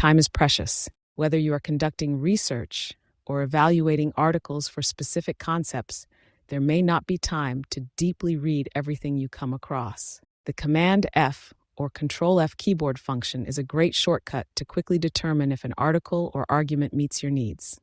Time is precious. Whether you are conducting research or evaluating articles for specific concepts, there may not be time to deeply read everything you come across. The Command F or Ctrl F keyboard function is a great shortcut to quickly determine if an article or argument meets your needs.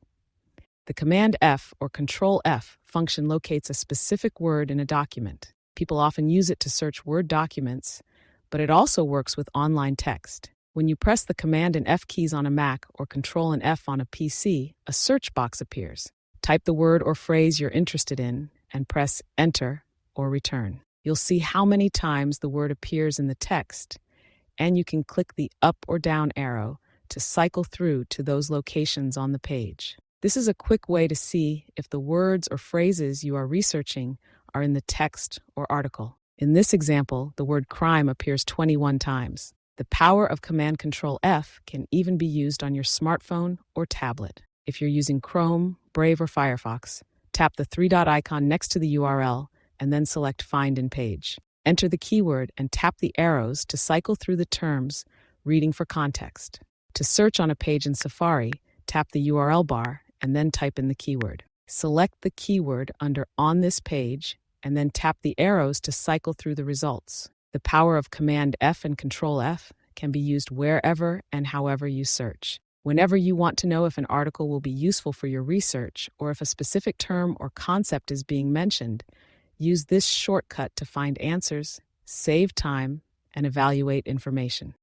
The Command F or Ctrl F function locates a specific word in a document. People often use it to search Word documents, but it also works with online text. When you press the Command and F keys on a Mac or Ctrl and F on a PC, a search box appears. Type the word or phrase you're interested in and press Enter or Return. You'll see how many times the word appears in the text, and you can click the up or down arrow to cycle through to those locations on the page. This is a quick way to see if the words or phrases you are researching are in the text or article. In this example, the word crime appears 21 times. The power of Command Ctrl F can even be used on your smartphone or tablet. If you're using Chrome, Brave, or Firefox, tap the three-dot icon next to the URL and then select Find in Page. Enter the keyword and tap the arrows to cycle through the terms, reading for context. To search on a page in Safari, tap the URL bar and then type in the keyword. Select the keyword under On this page and then tap the arrows to cycle through the results. The power of Command F and Ctrl F can be used wherever and however you search. Whenever you want to know if an article will be useful for your research or if a specific term or concept is being mentioned, use this shortcut to find answers, save time, and evaluate information.